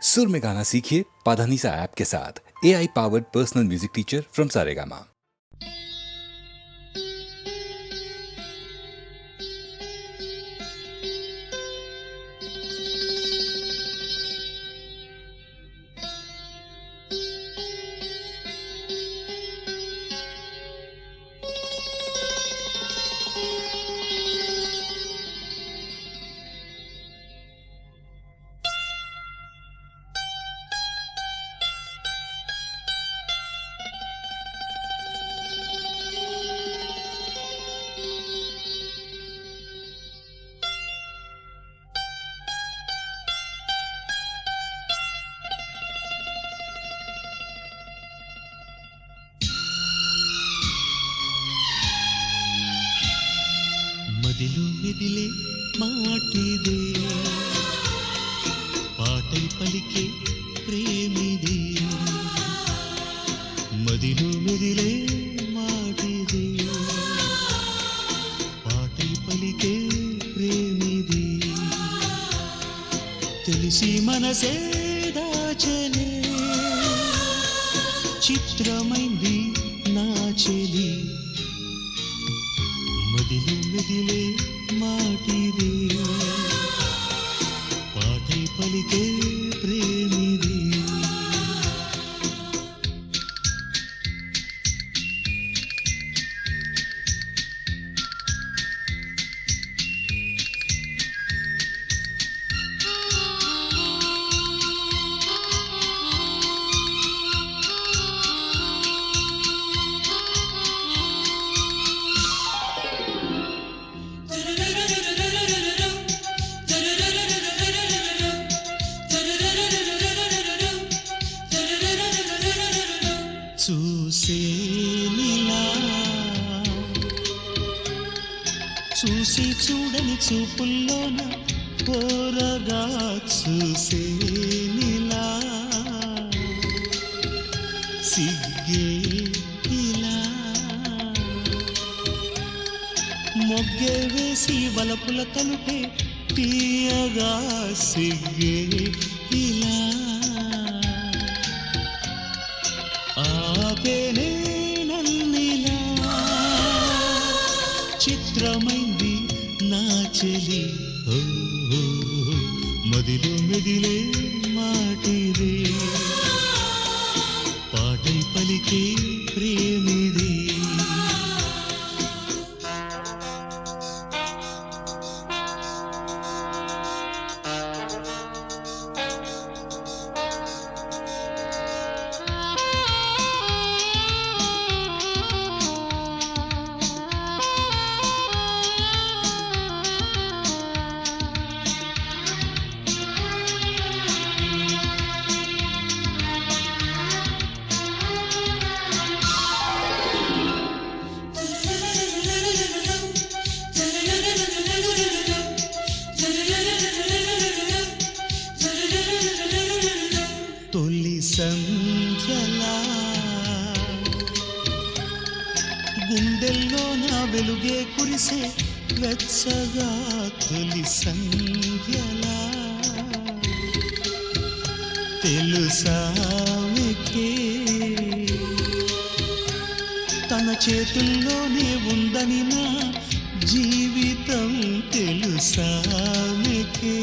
सुर में गाना सीखिए पाधानीसा ऐप के साथ। AI powered personal music teacher from Saregama. మదిలో మెదిలే మాటిదే పాటై పలికే ప్రేమిదే మదిలో మెదిలే మాటిదే పాటై పలికే ప్రేమిదే తెలిసి మనసే దాచలే చిత్రమైంది నా చెలి మదిలో మెదిలే మాటిదే పాటై పలికే ప్రేమిదే చూసి చూడని చూపుల్లోన పోరగా చూసే నీలా సిగ్గే ఇలా మొగ్గే వేసి వలపుల తలుపే తీయగా సిగ్గే ఇలా ఆపేనే నన్నిలా చిత్రమైంది నా చెలి మదిలో మెదిలే మాటిదే పాటై పలికే ప్రేమిదే తొలి సంధ్యలా గుండెల్లో నా వెలుగే కురిసే వెచ్చగా తొలి సంధ్యలా తెలుసామెకే తన చేతుల్లోనే ఉందని నా జీవితం తెలుసామెకే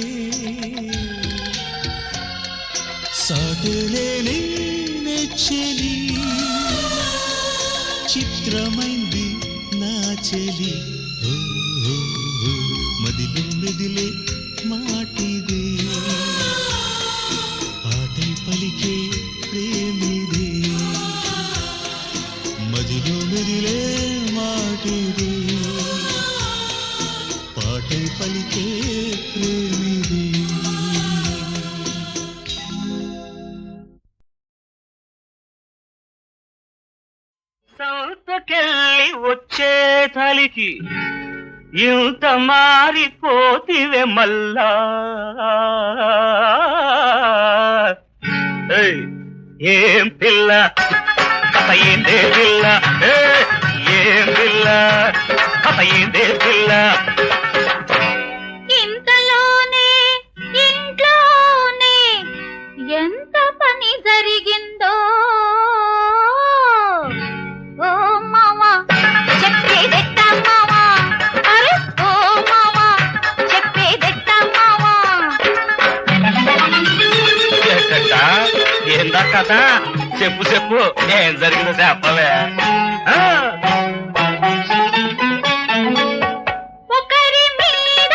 సాటలేని నెచ్చలి చిత్రమైంది నా చెలి మదిలో మెదిలే మాటిదే పాటై పలికే ప్రేమిదే మదిలో మెదిలే మాటిదే పాటై పలికే ప్రేమిదే సౌతకెళ్ళి వచ్చే తలికి ఇంత మారిపోతివే మల్లా ఏం పిల్ల కథ ఏందే పిల్ల ఏం పిల్ల కథ ఏందే పిల్ల ఇంతలోనే ఇంట్లోనే ఎంత పని జరిగిందో ఓ మావా చెప్పేదెట్ట మావా అరే ఓ మావా చెప్పేదెట్ట మావా ఏందా కదా చెప్పు చెప్పు ఏం జరిగిందో చెప్పవే ఒకరి మీద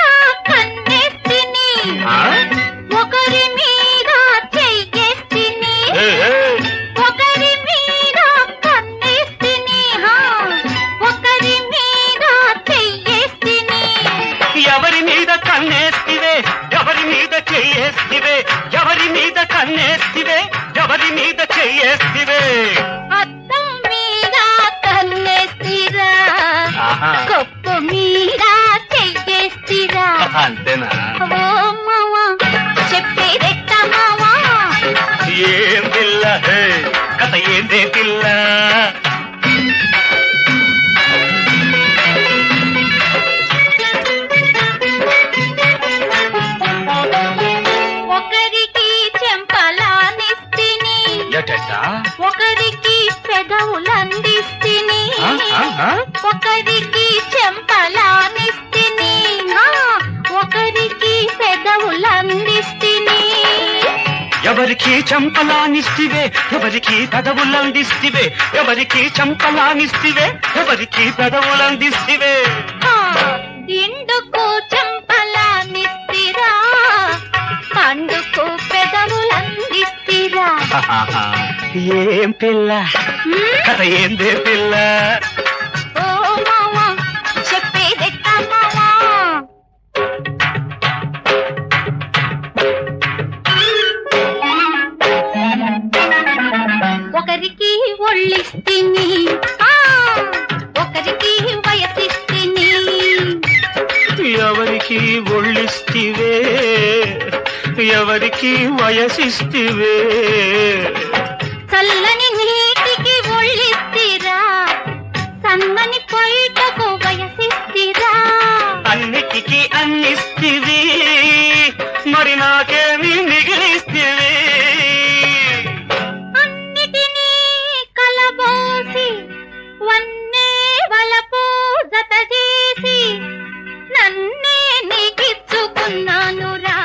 కన్నేస్తిని ఒకరి మీద చెయ్యేస్తిని ఒకరి మీద కన్నేస్తిని ఒకరి మీద చెయ్యేస్తిని ఎవరి మీద కన్నేస్తివే ఎవరి మీద చెయ్యేస్తివే ఎవరి మీద కన్నేస్తివే ఎవరి మీద చెయ్యేస్తివే అద్దం మీద కన్నేస్తిరా కొప్పు మీద చెయ్యేస్తిరా అంతేనా ఓ మావా చెప్పేదెట్ట మావా ఏం పిల్ల కథ ఏందే పిల్ల ఒకరికి చెంపలానిస్తిని ఒకరికి పెదవులందిస్తిని ఒకరికి చెంపలానిస్తిని ఒకరికి పెదవులందిస్తిని ఎవరికి చంపలానిస్తివే ఎవరికి పెదవులందిస్తివే ఎవరికి చంపలానిస్తివే ఎవరికి పెదవులందిస్తివే దిండుకు చెంపలానిస్తిరా పండుకు పెదవులందిస్తిరా ఏం పిల్ల కథ ఏందే పిల్ల ఓ మావా చెప్పేదెట్ట మావా ఒకరికి ఒళ్ళిస్తిని ఒకరికి వయసిస్తిని ఎవరికి ఒళ్ళిస్తివే ఎవరికి వయసిస్తివే చల్లని నీటికి ఒళ్ళిస్తిరా సన్నని పొయ్యకు వయసిస్తిరా అన్నిటికీ అన్నిస్తివి మరి నాకేమి మిగిలిస్తివి అన్నిటినీ కలబోసి వన్నే వలపు జత చేసి నన్నే నీకిచ్చుకున్నానురా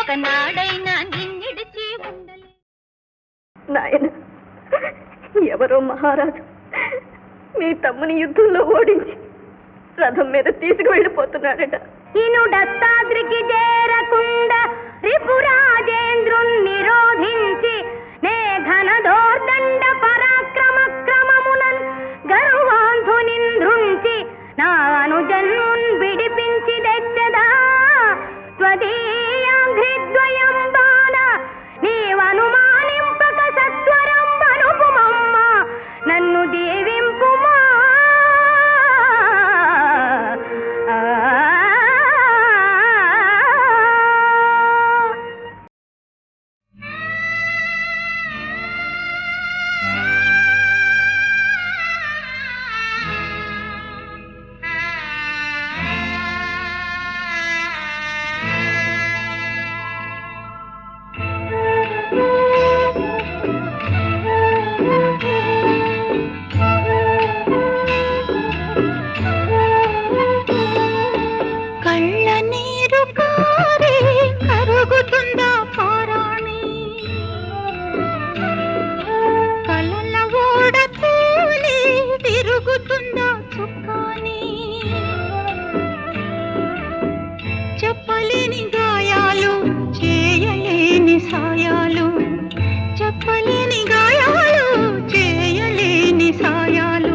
ఒకనాడైనా నిన్నిడిచి ఉండలే. నాయన ఎవరో మహారాజు మీ తమ్ముని యుద్ధంలో ఓడించి రథం మీద తీసుకువెళ్ళిపోతున్నాడట. ఇనుడత్తాద్రికి చేరకుండా రిపురాజేంద్రుణ్ణి నిరోధించి నే ఘనదోర్దండ పరాక్రమ క్రమమునన్ గరువాంధునింద్రుంచి నా అనుజన్మున్ విడిపించి తెచ్చదా త్వదీయాంఘ్రిద్వయం బాణ నీవనుమానింపక సత్వరం అనుపుమమ్మ నన్ను దీవింపుమా కళ్ళ నీరు కారే కరుగుతుందా పారాణి కలల ఓడ తూలి తిరుగుతుందా చుక్కాని చెప్పలేని గాయాలు చేయలేని సాయాలు చెప్పలేని గాయాలు చేయలేని సాయాలు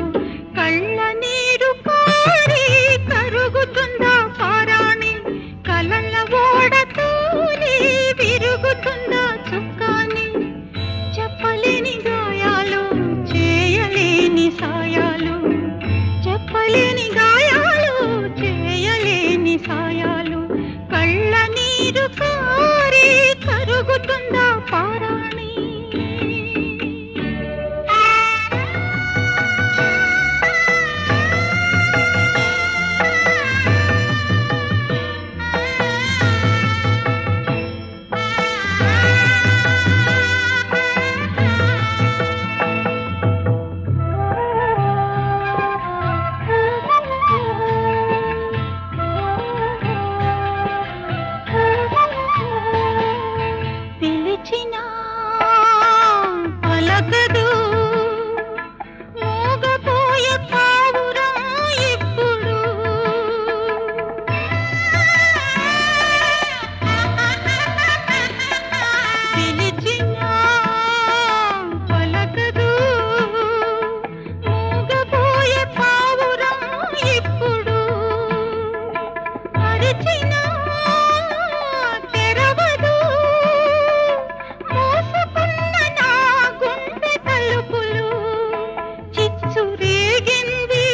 కళ్ళ నీరు కారి కరుగుతుందా పారాణి కలల ఓడ తూలి విరుగుతుందా చుక్కాని చెప్పలేని గాయాలు చేయలేని సాయాలు చెప్పలేని గాయాలు చేయలేని సాయాలు కళ్ళ నీరు కారి కరుగుతుందా పారాణి అరిచినా పలకదు మోగపోయే పావురం ఇప్పుడు పిలిచినా పలకదు మోగపోయే పావురం ఇప్పుడు అరిచినా తెరవదు మోసుకున్న నా గుండె తలుపులు చిచ్చు రేగింది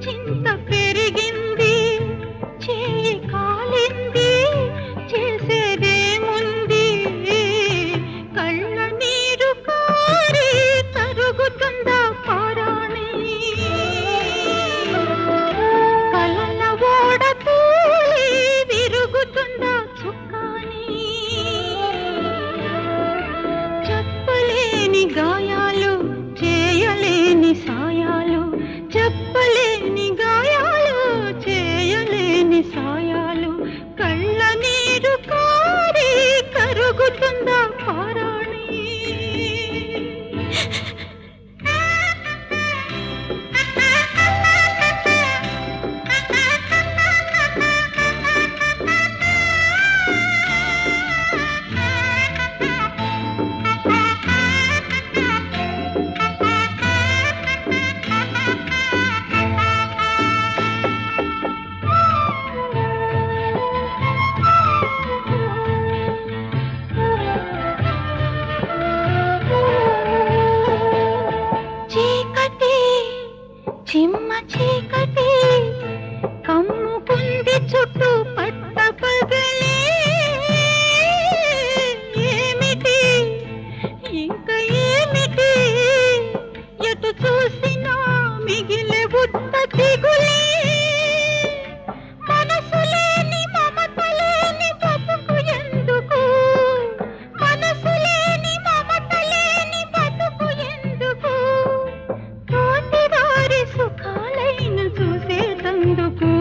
చింత పెరిగింది చేయి కాలింది చేసేదేముంది కళ్ళ నీరు కారి తరుగుతుందా పారాణి కలల ఓడ తూలి విరుగుతుందా చుక్కాని చెప్పలేని గాయాలు చేయలేని సాయాలు చెప్పలేని గాయాలు చేయలేని సాయాలు కళ్ళ నీరు కారి కరుగుతుందా పారాణి చీకటి చిమ్మ చీకటి కమ్ముకుంది చుట్టూ పట్ట పగలే ఏమిటి ఇంకా ఏమిటి ఎటు చూసినా మిగిలే ఉత్త దిగులే మనసు లేని మమత లేని బతుకు ఎందుకు మనసు లేని మమత లేని బతుకు ఎందుకు తోటి వారి సుఖాలైన చూసేటందుకు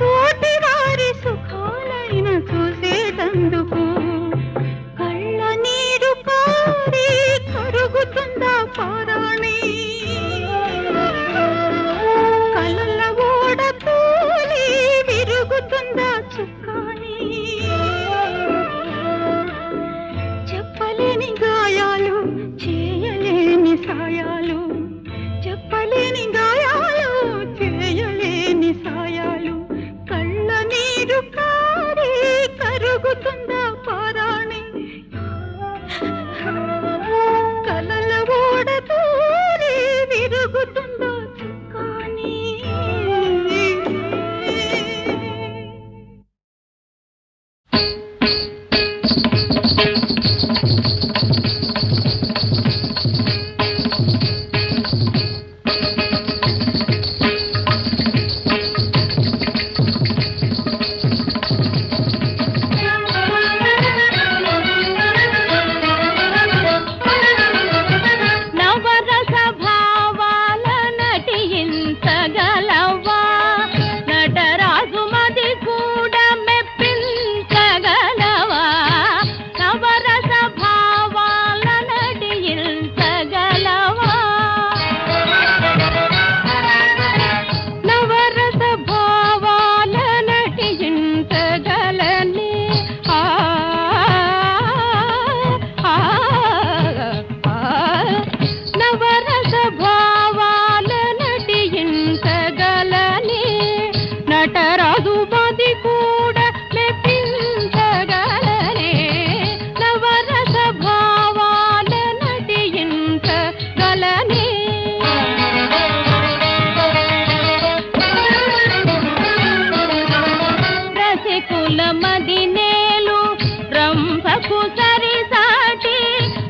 తోటి వారి సుఖాలైన చూసేటందుకు కళ్ళ నీరు కారి కరుగుతుందా పారాణి కలల ఓడ తూలి విరుగుతుందా చుక్కాని చెప్పలేని గాయాలు చేయలేని సాయాలు చెప్పలేని గాయాలు చేయలేని సాయాలు కళ్ళ నీరు కారి కరుగుతుందా పారాణి కలల ఓడ తూలి విరుగుతుందా చుక్కాని నవరస భావాల నటించగలవా నటరాజు మది కూడా మెప్పించగలవా నవరస భావాల నటించగలవా నవరస భావాల నటించగలని నవరస భావాల నటించగలని నటరాజు మది కూడా మెప్పించగలనే నవరస భావాల నటించగలనే రసికుల మది నేలు రంభకు సరిసాటి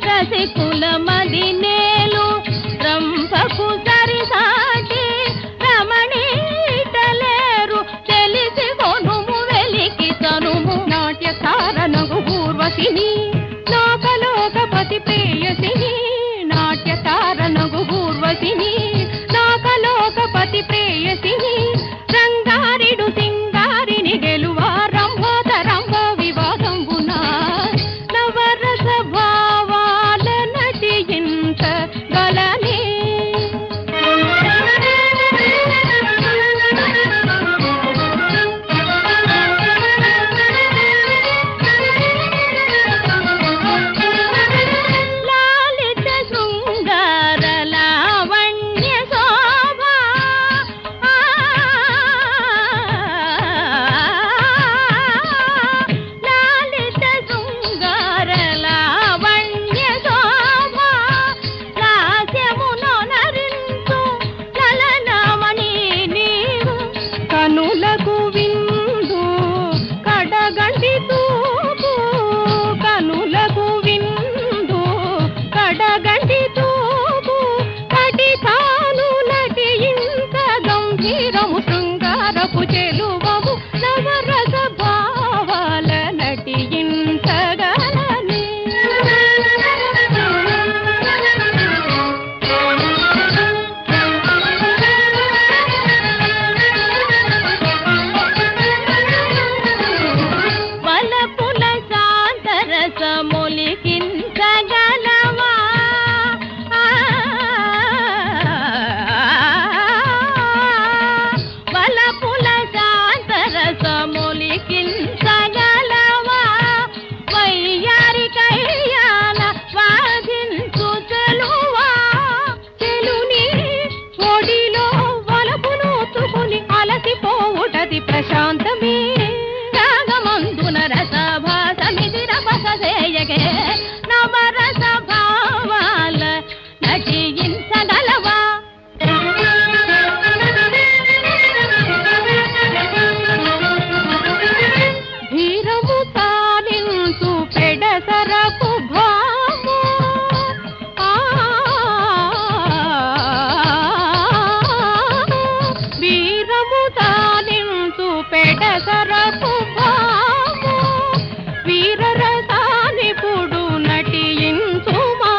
రసికుల మది నేలు రంభకు సరిసాటి రమణీటలేరు తెలిసి కొనుము వెలికి తనుము నాట్య తారణగు పూర్వశిని లోకలోకపతి ప్రేయసిని నాట్య తారణగు పూర్వశిని లోకలోకపతి ప్రేయసిని రంగారిడు సింగారిని గెలువ రంభోద రంభ వివాదంబున నవర నగనగే నవరస భావాల నటించగలవా ధీరము తాలించు పెడసరపు భాము వీరము తాలించు పెడసరపు భాము వీరరసానిపుడు నటించుమా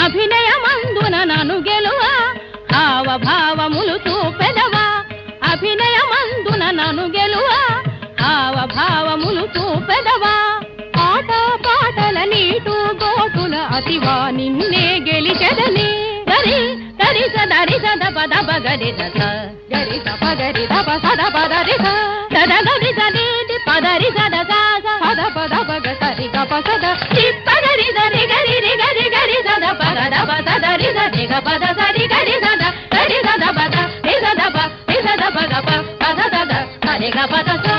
అభినయమందున నను గెలువా హావభావములు చూపెదవా అభినయమందున నను గెలువా హావభావములు చూపెదవా ఆట పాటల నీటు గోటుల అతివా నిన్నే గెలిచెదని గరి గరి సదరి సద పద పగరి దస గరి స పగరి దప సద పదరి సద గరి సది పదరి సద సద పద పగ సరి గప సద పగరి సరి గరి రి గరి గరి సద పగ దప సదరి సరి గ పద సరి గరి సద పద రి సద పగ పద సద సరి గ పద స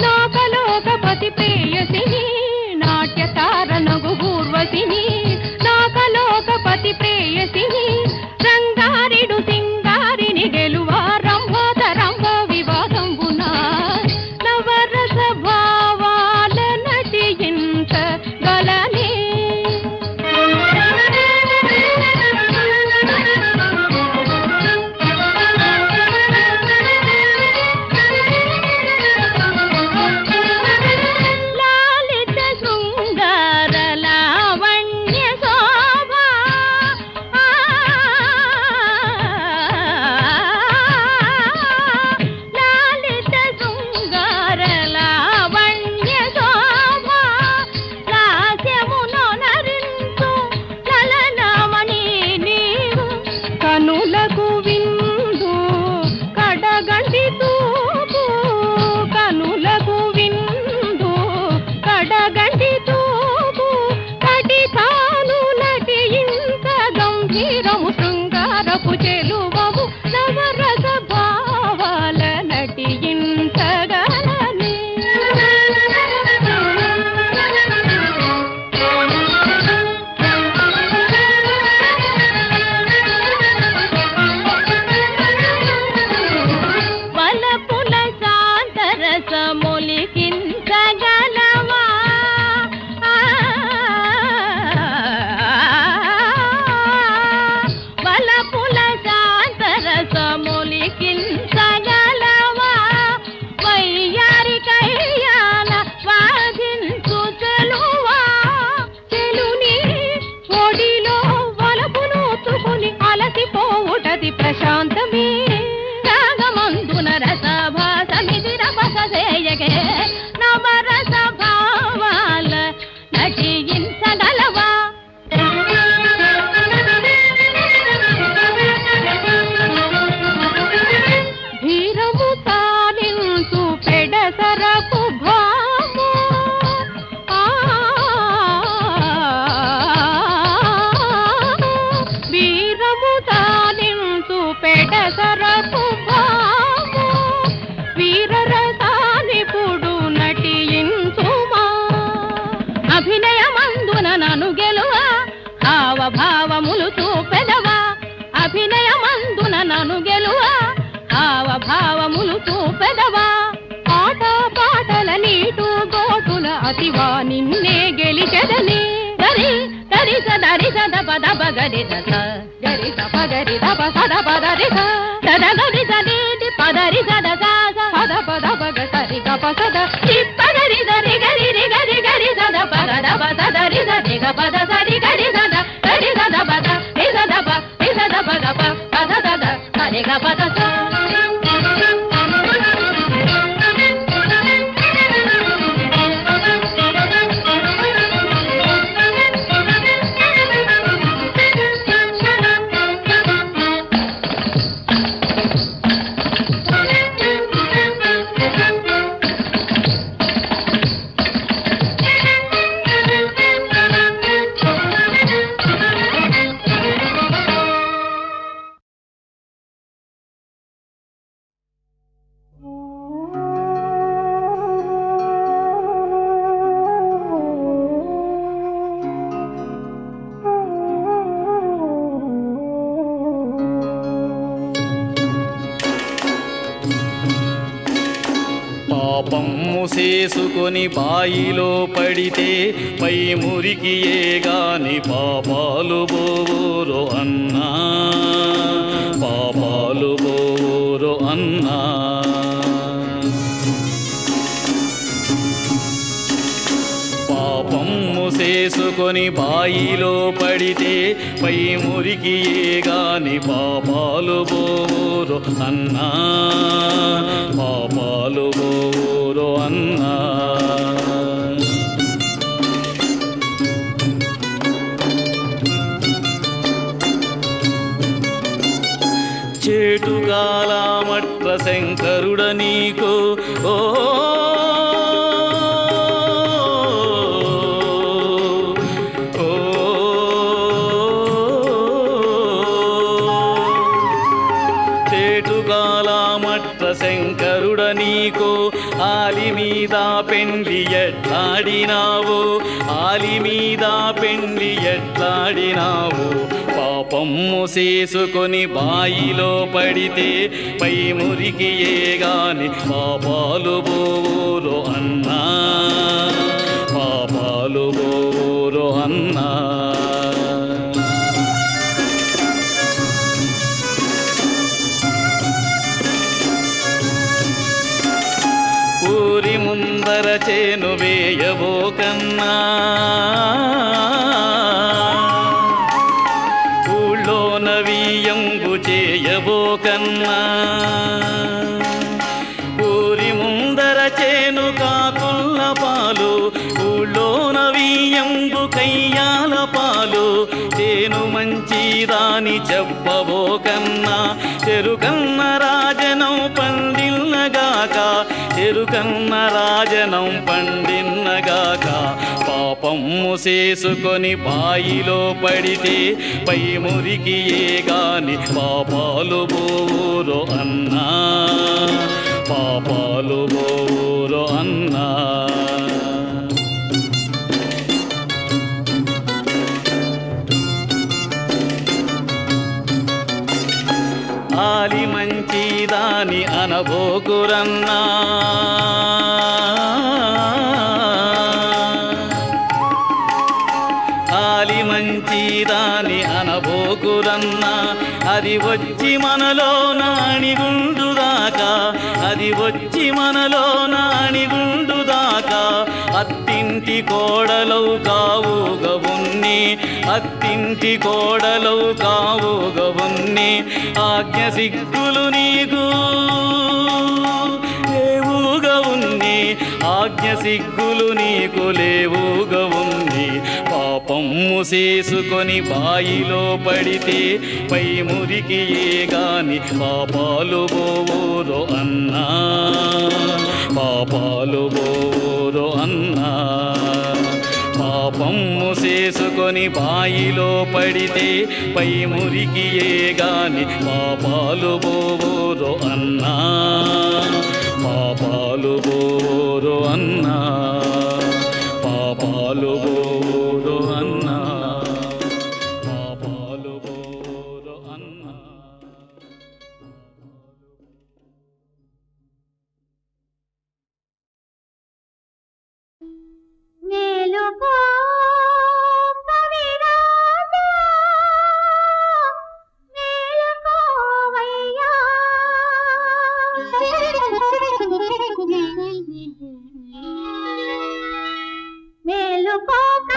నాకలోకపతి ప్రేయసిని నాట్యతారనగు పూర్వసిని నాకలోకపతి ప్రేయసిని రంగారిడు సింగారిని గెలువా రంభోద రంభ వివాదంబునా నవరస భావాల నటించ గలనే మతివా నిన్నే గెలిచెదని గరి గరి సదరి సద పద పగరి సద గరి సప గరి దప సద పదరి సద గరి సది పదరి సద సద పద పగ సరి గప సద పగరి సరి గరి రి గరి గరి సద పగ దప సదరి సరి గ పద సరి గరి సద పద రి సద పగ పద సద సరి గ పద స పాపము చేసుకొని బాయిలో పడితే పై మురికి ఏగాని పాపాలు బోరో అన్నా, పాపాలు బోరో అన్నా. పాపము చేసుకొని బాయిలో పడితే పై మురికి ఏగాని పాపాలు బోరో అన్నా, పాపాలు బోరో అన్నా. చేటుగాల మట్ర శంకరుడ నీకు ఓ శంకరుడ నీకు ఆలి మీద పెండ్లి ఎట్లాడినావు, ఆలి మీద పెండ్లి ఎట్లాడినావు. పాపము చేసుకొని బాయిలో పడితే పై మురికి ఏగాని పాపాలు బోరో అన్నా, పాపాలు బోరో అన్నా. ఊరి ముందర చేను వేయబోకన్నా, ఊళ్ళోన వియ్యంబు చేయబోకన్నా. ఊరి ముందర చేను కాకుల్ల పాలు, ఊళ్ళోన వియ్యంబు కయ్యాల పాలు. చేను మంచిదాని చెప్పబోకన్నా, చెరుకన్న రాజనం పండిల్లగాక, చెరుకన్న రాజనం పండిన్నగాక. పాపము చేసుకొని బాయిలో పడితే పై మురికి ఏగాని పాపాలు బోరో అన్నా, పాపాలు బోరో అన్నా. ఆలి మంచిదాని అనబోకురన్నా, ఆలి మంచిదాని అనబోకురన్నా. అది వచ్చి మనలో నాణిగుండుదాకా, అది వచ్చి మనలో నాణిగుండుదాకా. అత్తింటి కోడలవు కావుగవున్ని, అత్తింటి కోడలవు కావుగవున్ని. ఆజ్ఞ సిగ్గులు నీకు లేవుగా ఉన్ని, ఆజ్ఞ సిగ్గులు నీకు లేవుగా ఉన్ని. పాపము చేసుకొని బాయిలో పడితే పై మురికి ఏగాని పాపాలు బోరో అన్నా, పాపాలు బోరో అన్నా. పాపము చేసుకొని బాయిలో పడితే పై మురికి ఏగాని పాపాలు బోరో అన్నా, పాపాలు బోరో అన్నా, పాపాలు బోరో అన్నా, పాపాలు బోరో అన్నా.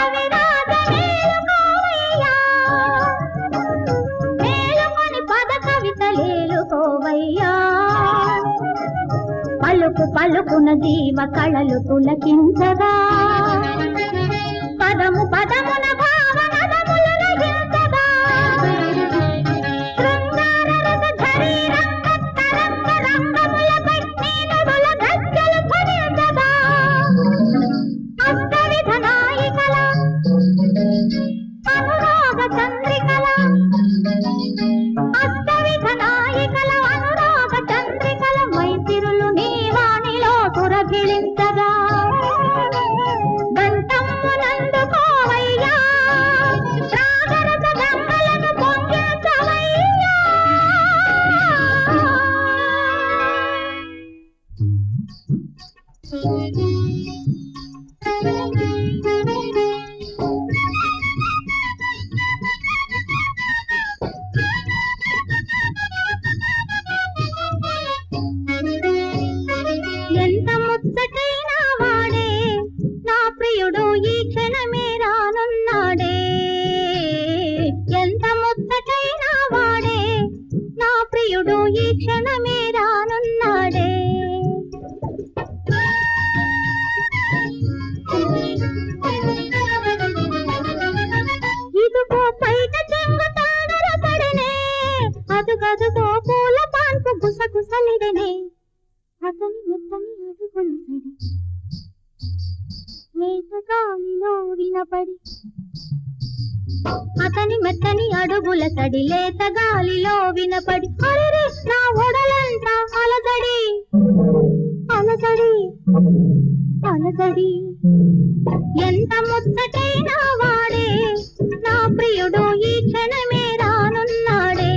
కవిరాజ మేలుకోవయ్యా, మేలుకొని పద కవితలేలుకోవయ్యా. పలుకు పలుకున జీవ కళలు పులకించగా, పదము పదమున భావనదములను హింసగా, శృంగార రస ఝరీ రంగ తరంగ రంగములపై నీనుడుల గజ్జలు ధ్వనించగా, అష్టవిధ నాయికల అనురాగ చంద్రికల, అష్టవిధ నాయికల అనురాగ చంద్రికల మైసిరులు నీ వాణిలో సురభిళించగా, దంతమ్మునందుకోవయ్యా, రాగరస గంగలను పొంగించవయ్యా. ఎంత ముచ్చటైన వాడే నా ప్రియుడు ఈ క్షణమే రానున్నాడే, ఎంత ముచ్చటైన వాడే నా ప్రియుడు ఈ క్షణమే రానున్నాడే. ఇదిగో పైట చెంగు తాగర పడనే, అదుగదుగో పూల పాన్పు గుసగుసలిడనే, అతని మెత్తని అడుగులు సడి లేత గాలిలో వినపడి, అతని మెత్తని అడుగుల సడి లేత గాలిలో వినపడి, అరెరే నా ఒడలంతా అలజడి అలజడి అలజడి. ఎంత ముచ్చటైన వాడే నా ప్రియుడు ఈ క్షణమే రానున్నాడే.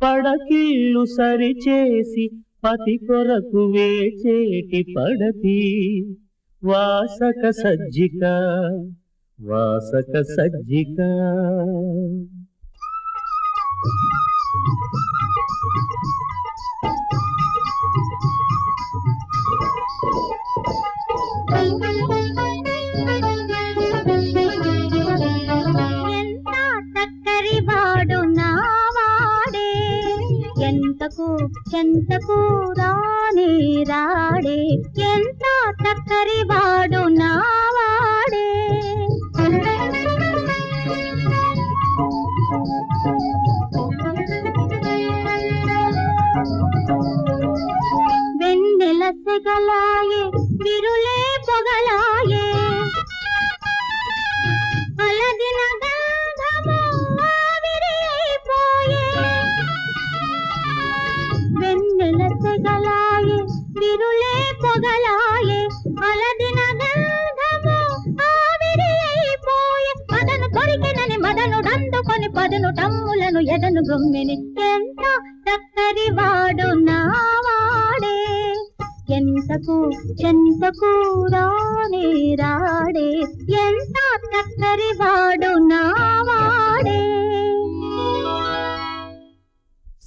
పడకీళ్ళు సరిచేసి పతి కొరకు వేచేటి పడతి, వాసక సజ్జిక వాసక సజ్జిక. ఎంత చక్కరి వాడు నా వాడే, ఎంతకు ఎంతకు రానే రాడే, ఎంత చక్కరి వాడు నా వాడే. వెన్నెల సెగలాయే విరులే పొగలాయే, అలదిన గంధము ఆవిరి అయిపోయే, వెన్నెల సెగలాయే విరులే పొగలాయే, అలదిన గంధము ఆవిరి అయిపోయే, మదను దొరికినని మదనుడందుకొని పదును టమ్ములను ఎదను గొమ్మెని, ఎంత చక్కరి వాడు నా వాడే, ఎంతకు ఎంతకు రానే రాడే, ఎంత చక్కరి వాడు నా వాడే.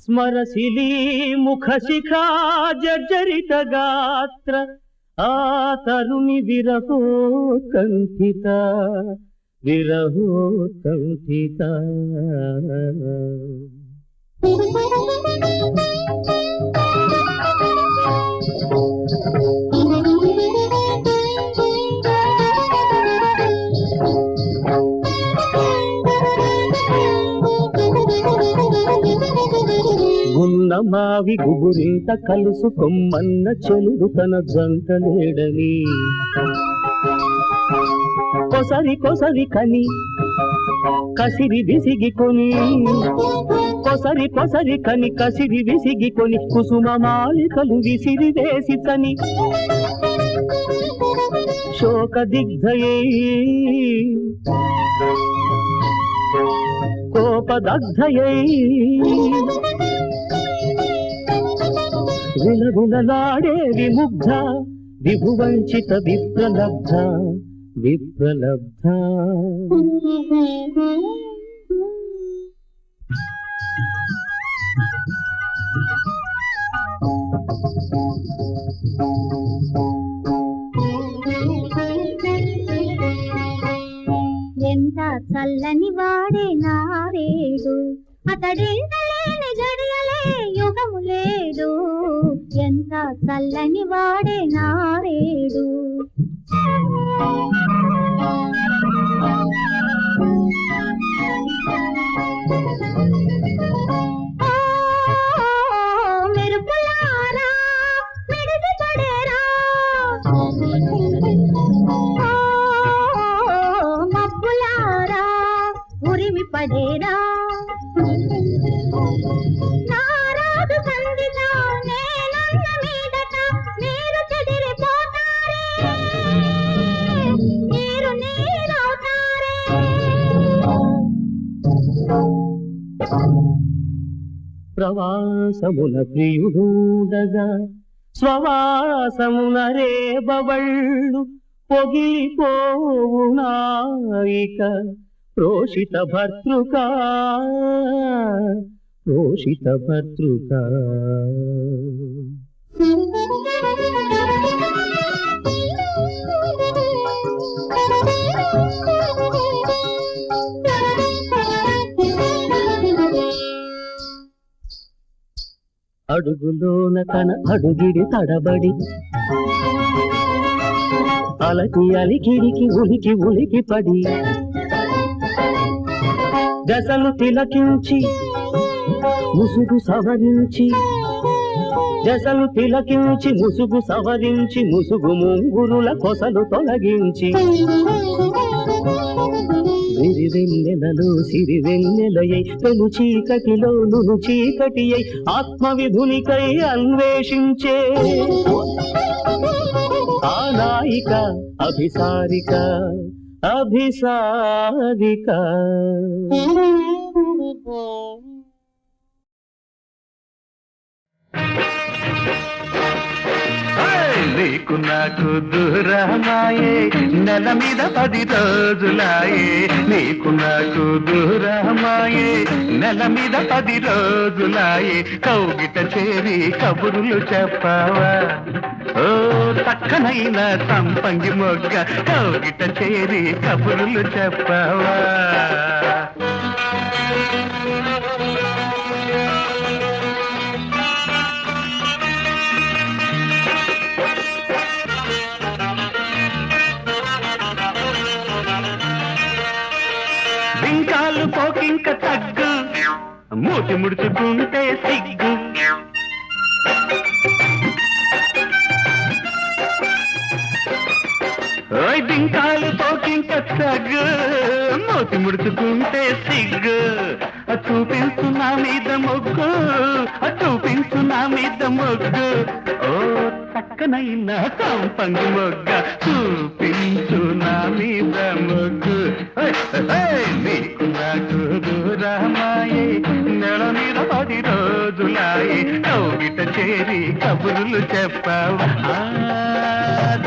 స్మరశిలీ ముఖ శిఖా జర్జరిత గాత్ర, ఆ తరుణి విరహో కంఠిత విరహో కంఠిత. గున్న మావి గుబురింత కలుసు కొమ్మన్న చెలుడు తన జంట లేడని, కొసరి కొసరి కని కసిరి విసిగికొని, కొసరి కొసరి కని కసిరి విసిగికొని, కుసుమ మాలికలు విసిరి వేసి తని, శోక దిగ్ధయే కోపదగ్ధయై, విలగులలాడే విముగ్ధ విభువంచిత విప్రలబ్ధ విప్రలబ్ధ. చల్లని వాడే నారేడు అతడెంతలేని గడియలే యుగము లేదు ఎంత చల్లని వాడే నారేడు మెరుపులారా మెడిసి పడేరా మబ్బులారా ఉరిమి పడేరా నారాజు సంధిత నేనన్న మీదట మీరు చెదిరిపోతారే మీరు నీరవుతారే ప్రవాసమున ప్రియుడూడగా స్వవాసమున రేబవళ్ళు పొగిలిపోవు నాయిక ప్రోషిత భర్తృకా ప్రోషిత భర్తృకా అడుగులోన తన అడుగిడి తడబడి అలకి అలికిడికి ఉలికి ఉలికి పడి దశలు తిలకించి ముసుగు సవరించి దశలు తిలకించి ముసుగు సవరించి ముసుగు ముంగురుల కొసలు తొలగించి విరివెన్నెలలో సిరివెన్నెలయై పెను చీకటిలో నును చీకటియై ఆత్మవిధునికై అన్వేషించే ఆ నాయిక అభిసారిక అభిసారిక నీకు నాకు దూరమాయే నెల మీద 10 రోజులాయే నీకు నాకు దూరమాయే నెల మీద 10 రోజులాయే కౌగిట చేరి కబురులు చెప్పావా ఓ చక్కనైన సంపంగి మొగ్గ కౌగిట చేరి కబురులు చెప్పావా బింకాలు పోకింక తగ్గు మూతి ముడుచుకుంటే సిగ్గు ఓయ్ బింకాలు పోకింక తగ్గు మూతి ముడుచుకుంటే సిగ్గు చూపించు నా మీద మొగ్గు చూపించు నా మీద మొగ్గు ఓ చక్కనైన సంపంగి మొగ్గ చూపించు నా మీద మొగ్గు నీకు నాకు దూరమాయే నెల మీద 10 రోజులాయే కౌగిట చేరి కబురులు చెప్పావా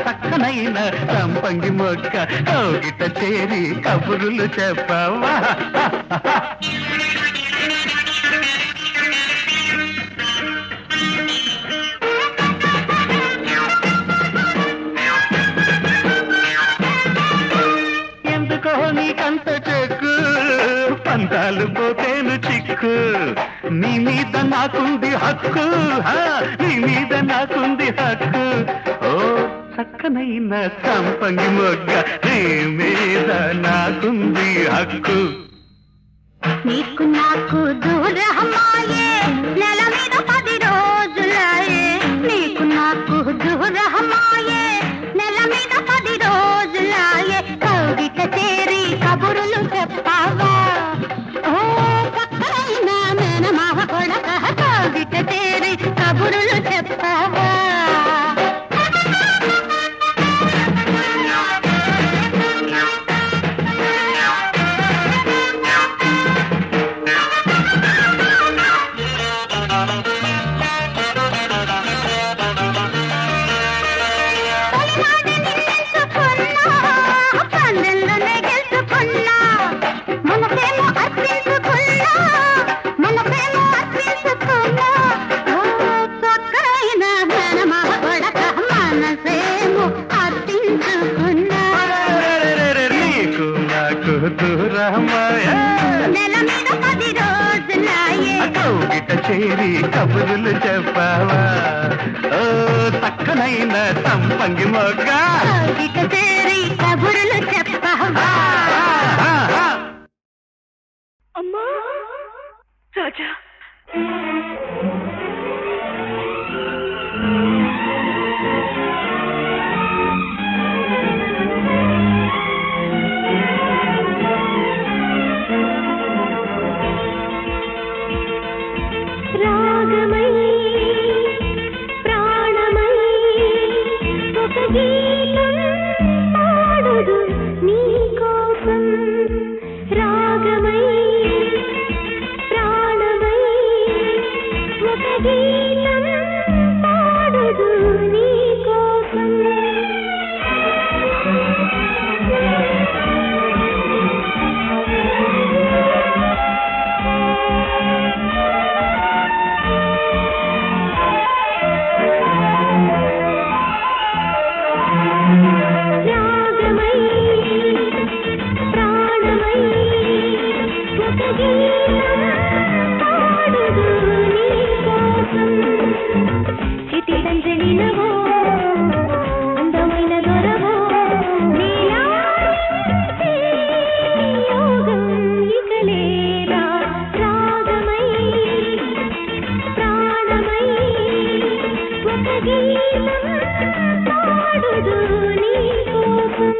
చక్కనైన సంపంగి మొగ్గ కౌగిట చేరి కబురులు చెప్పావా ఎందుకో నీకంత చెక్కు పంతాలు పోతేను చిక్కు నీ మీద నాకుంది హక్కు నీ మీద నాకుంది హక్కు ఓ చక్కనైన సంపంగి మొగ్గ నీ మీద నాకుంది హక్కు నీకు నాకు దూరమాయే నెల మీద 10 రోజులాయే నీకు నాకు దూరమాయే నెల మీద 10 రోజులాయే కౌగిట చేరి కబురులు చెప్పావా ఓ పక్కన మేనమావ కొడక కౌగిట చేరి కబురులు చెప్పావా దూరమ్మాయ నెల మీద 10 రోజులాయే కౌగిట చేరి కబురులు చెప్పావా ఓ చక్కనైన సంపంగి మొగ్గ ఇక చేరి కబురులు చెప్పవా అమ్మా రాజా రాగమై ప్రాణమై ఒక గీతం పాడుదు నీ కోసం రాగమై ప్రాణమై ఒక గీతం పాడుదు నీ కోసం రాగమై ప్రాణమై ఒక గీతం పాడుదు నీ కోసం చితిరంజనినవో అందమైన దొరవో నీలాంటి యోగం ఇక లేదా రాగమై ప్రాణమై ఒక గీతం పాడుదు నీ కోసం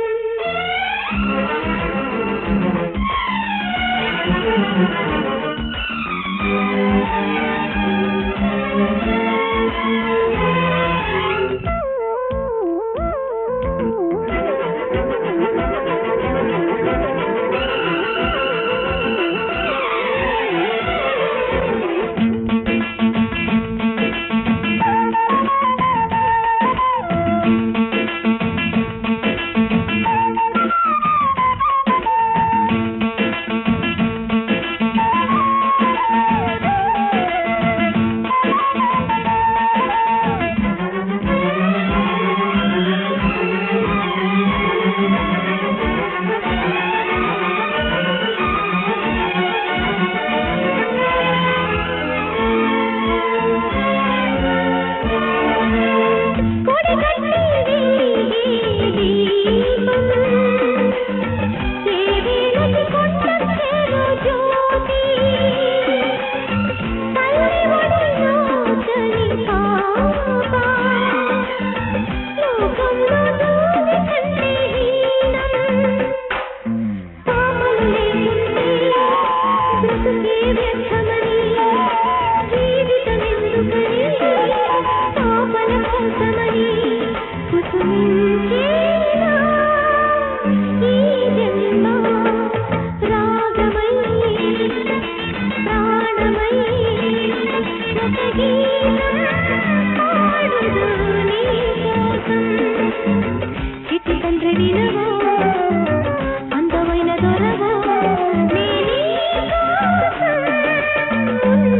అందమైన దొరవో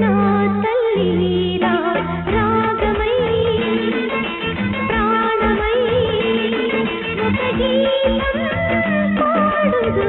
నా తల్లిరా రాగమై ప్రాణమై ఒక గీతం పాడుదు